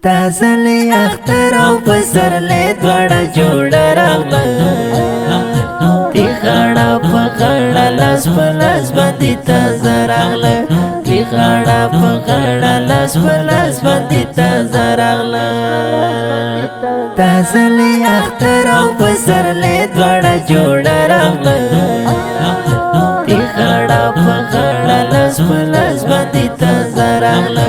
تازلی اختر او پسرلی دوڑا جوڑا راغلا تی خاڑا پخاڑا لاس پلاس باندی تازا راغلا تی خاڑا پخاڑا لاس پلاس باندی تازا راغلا تازلی اختر او پسرلی دوڑا جوڑا راغلا تی خاڑا پخاڑا لاس پلاس باندی تازا راغلا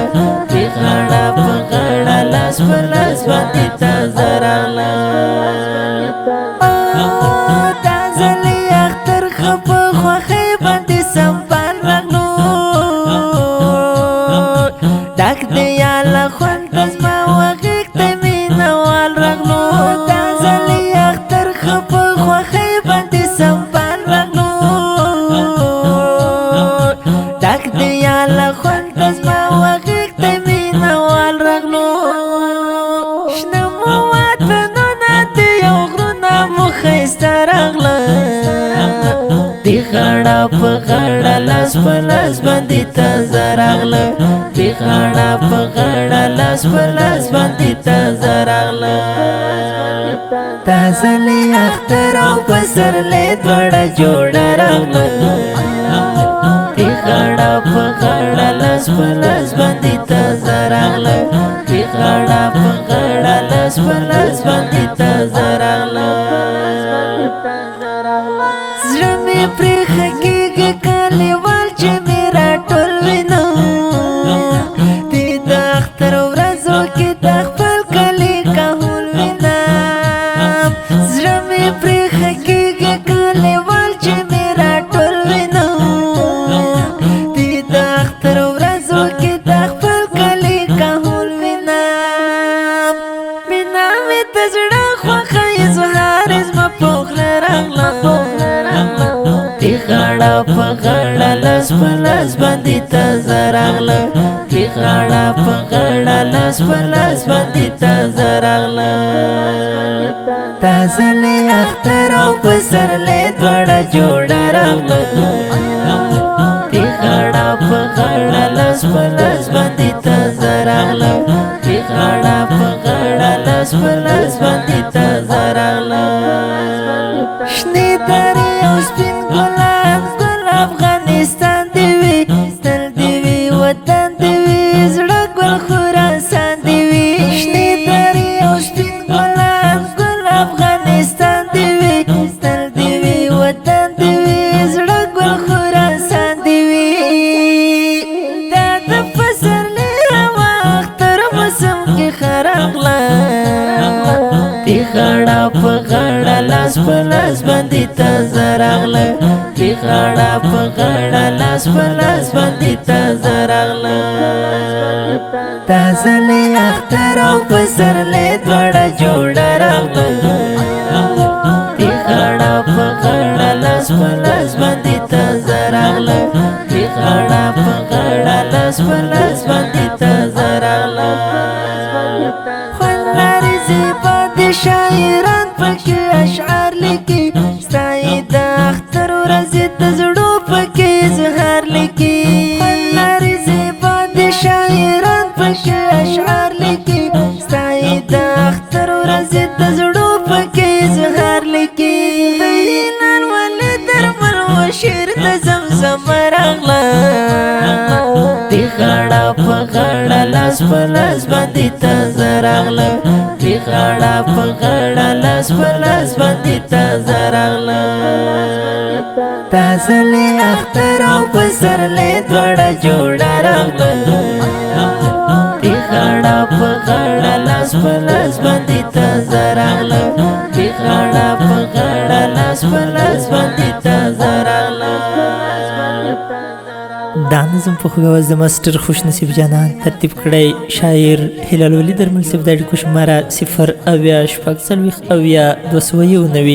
تی خاڑا پخاڑا لاس پلاس باندی تازا راغلا تازلی اختر خپ خوخی باندی سنبال راغلو ڈاک دیالا خوان تزما وغیق تمینوال راغلو تازلی اختر خپ خوخی باندی سنبال راغلو ڈاک دیالا خوان تزما وغیق تمینوال راغلو شنمو وطنونا دیو غرونا مخیستا راغلا دی خاڑا پخاڑا لاس پلاس باندی تازا راغلا دی خاڑا پخاڑا لاس پلاس باندی تازا راغلا تازلی اختر او پسرلی دوڑا جوڑا راغلا دی خاڑا پخاڑا لاس پلاس باندی تازا راغلا دی خاڑا پخاڑا لاس پلاس باندی تازا راغلا زرمی پریخ کیگی کالیوال چه میرا ټول وینو دی د اختر ورځو کې د خپل کلی کهول وینم زرمی پریخ کیگی کالیوال چه میرا ټول وینو دی د اختر ورځو کې د خپل کلی کهول وینم مینا می د زړه خوښه اظهار زما پوخله راغله تی خاڑا پخاڑا لاس پلاس باندی تازا راغلا تی خاڑا پخاڑا لاس پلاس باندی تازا راغلا تازلی اختر او پسرلی دوڑا جوڑا راغلا تی خاڑا پخاڑا لاس پلاس باندی تازا راغلا تی خاڑا پخاڑا لاس پلاس باندی تازا راغلا شنی داری او سپین گلاب گل افغانستان دیوی تل دیوی وطن دیوی زړه ګل خراسان دیوی شنی داری او سپین گلاب گل افغانستان دیوی تل دیوی وطن دیوی زړه ګل خراسان دیوی دا د پسرلی روا اختر موسم کې خراغلا تی خاڑا پخاڑا لاس پلاس باندی تازا راغلا تی خاڑا پخاڑا لاس پلاس باندی تازا راغلا تازلی اختر او پسرلی دوڑا جوڑا راغلا تی خاڑا پخاڑا لاس پلاس باندی تازا راغلا تی خاڑا پخاڑا لاس پلاس باندی تازا راغلا شاعران پکی اشعار لکی ستای د اختر ورځې د زړو پکی اظهار لکی لارې زیبا د شاعران پکی اشعار لکی ستای د اختر ورځې د زړو پکی اظهار لکی هلال ولې درمل و شعر د زمزم راغلا تی خاڑا پخاڑا لاس پلاس باندی تازا راغلا تی خاڑا پخاڑا لاس پلاس باندی تازا راغلا تازلی اختر او پسرلی دوڑا جوڑا راغلا تی خاڑا پخاڑا لاس پلاس باندی تازا راغلا تی خاڑا پخاڑا لاس پلاس باندی تازا راغلا دا نظم په خوږ د ماسټر خوش نصیب جانان ترتیب کړی شاعر هلال ولی درمل صاحب د اړیکو شماره 0 اویا شپږ څلوېښت اویا 209